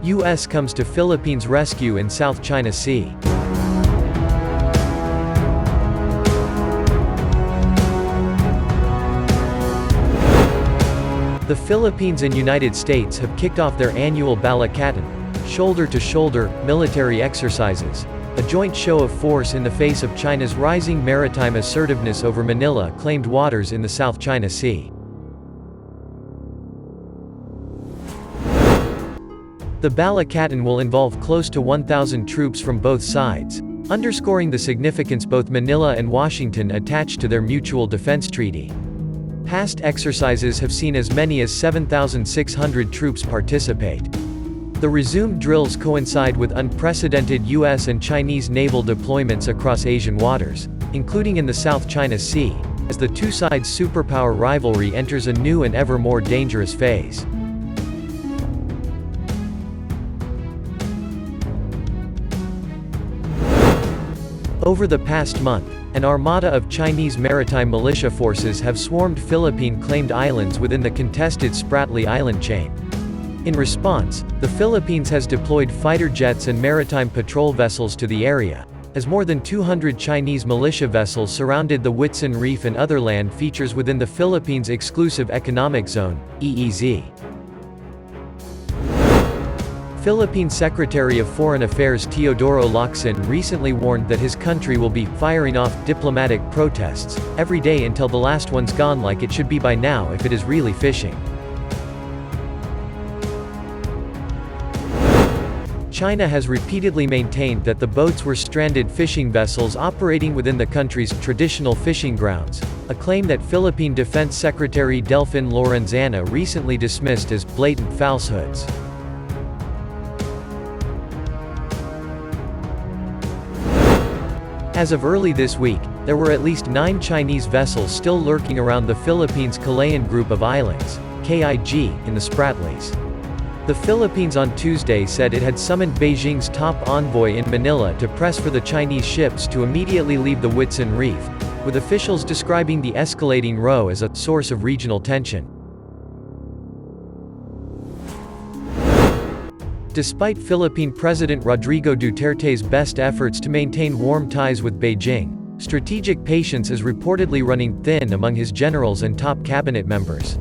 U.S. comes to Philippines rescue in South China Sea. The Philippines and United States have kicked off their annual Balikatan, shoulder-to-shoulder, military exercises, a joint show of force in the face of China's rising maritime assertiveness over Manila-claimed waters in the South China Sea. The Balikatan will involve close to 1,000 troops from both sides, underscoring the significance both Manila and Washington attach to their mutual defense treaty. Past exercises have seen as many as 7,600 troops participate. The resumed drills coincide with unprecedented U.S. and Chinese naval deployments across Asian waters, including in the South China Sea, as the two-sides superpower rivalry enters a new and ever more dangerous phase. Over the past month, an armada of Chinese maritime militia forces have swarmed Philippine-claimed islands within the contested Spratly Island chain. In response, the Philippines has deployed fighter jets and maritime patrol vessels to the area, as more than 200 Chinese militia vessels surrounded the Whitsun Reef and other land features within the Philippines' Exclusive Economic Zone, EEZ. Philippine Secretary of Foreign Affairs Teodoro Locsin recently warned that his country will be firing off diplomatic protests every day until the last one's gone, like it should be by now if it is really fishing. China has repeatedly maintained that the boats were stranded fishing vessels operating within the country's traditional fishing grounds, a claim that Philippine Defense Secretary Delfin Lorenzana recently dismissed as blatant falsehoods. As of early this week, there were at least 9 Chinese vessels still lurking around the Philippines' Calayan Group of Islands, KIG, in the Spratlys. The Philippines on Tuesday said it had summoned Beijing's top envoy in Manila to press for the Chinese ships to immediately leave the Whitsun Reef, with officials describing the escalating row as a source of regional tension. Despite Philippine President Rodrigo Duterte's best efforts to maintain warm ties with Beijing, strategic patience is reportedly running thin among his generals and top cabinet members.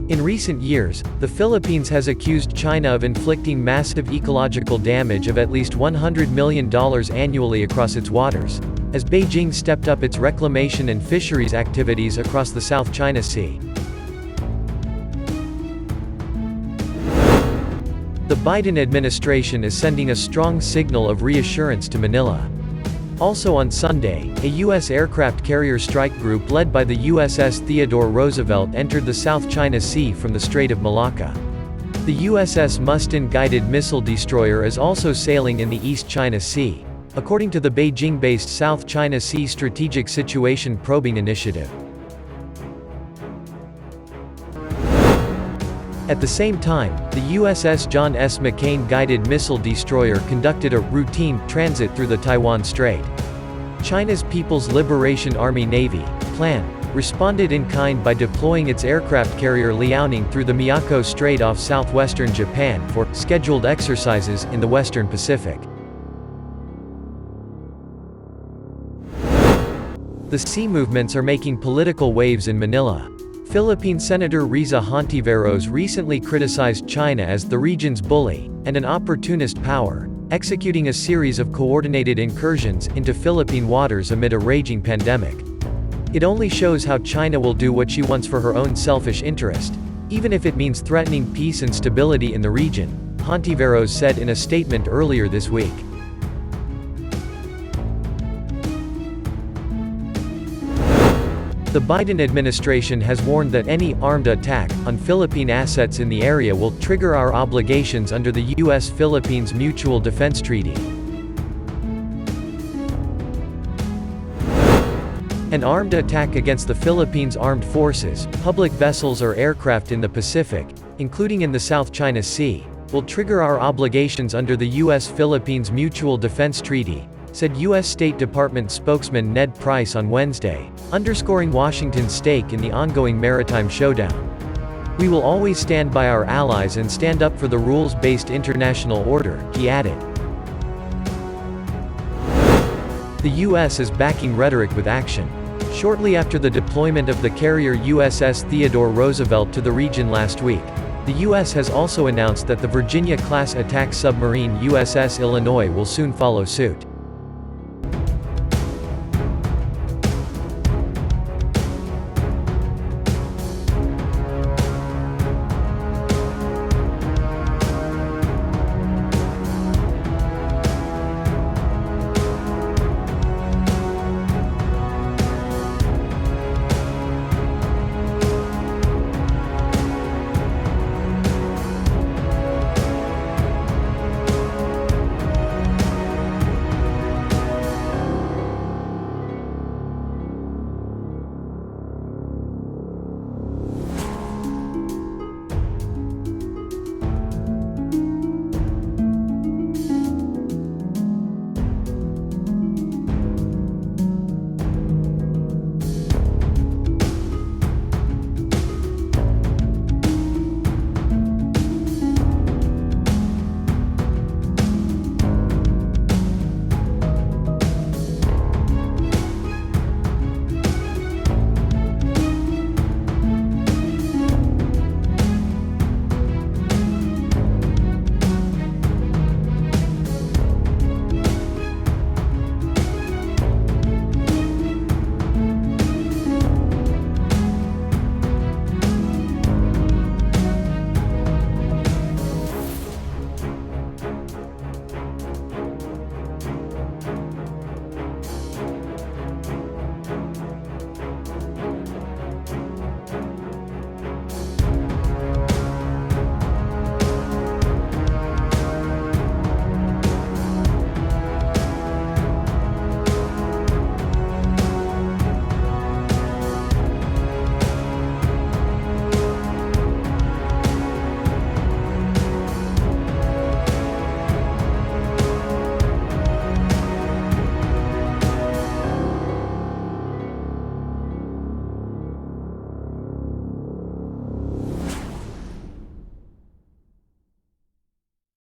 In recent years, the Philippines has accused China of inflicting massive ecological damage of at least $100 million annually across its waters, as Beijing stepped up its reclamation and fisheries activities across the South China Sea. The Biden administration is sending a strong signal of reassurance to Manila. Also on Sunday, a U.S. aircraft carrier strike group led by the USS Theodore Roosevelt entered the South China Sea from the Strait of Malacca. The USS Mustin guided missile destroyer is also sailing in the East China Sea, according to the Beijing-based South China Sea Strategic Situation Probing Initiative. At the same time, the USS John S. McCain guided missile destroyer conducted a routine transit through the Taiwan Strait. China's People's Liberation Army Navy, PLAN, responded in kind by deploying its aircraft carrier Liaoning through the Miyako Strait off southwestern Japan for scheduled exercises in the Western Pacific. The sea movements are making political waves in Manila. Philippine Senator Riza Hontiveros recently criticized China as the region's bully and an opportunist power, executing a series of coordinated incursions into Philippine waters amid a raging pandemic. It only shows how China will do what she wants for her own selfish interest, even if it means threatening peace and stability in the region, Hontiveros said in a statement earlier this week. The Biden administration has warned that any armed attack on Philippine assets in the area will trigger our obligations under the U.S.-Philippines Mutual Defense Treaty. An armed attack against the Philippines' armed forces, public vessels or aircraft in the Pacific, including in the South China Sea, will trigger our obligations under the U.S.-Philippines Mutual Defense Treaty, said U.S. State Department spokesman Ned Price on Wednesday, underscoring Washington's stake in the ongoing maritime showdown. "We will always stand by our allies and stand up for the rules-based international order," he added. The U.S. is backing rhetoric with action. Shortly after the deployment of the carrier USS Theodore Roosevelt to the region last week, the U.S. has also announced that the Virginia-class attack submarine USS Illinois will soon follow suit.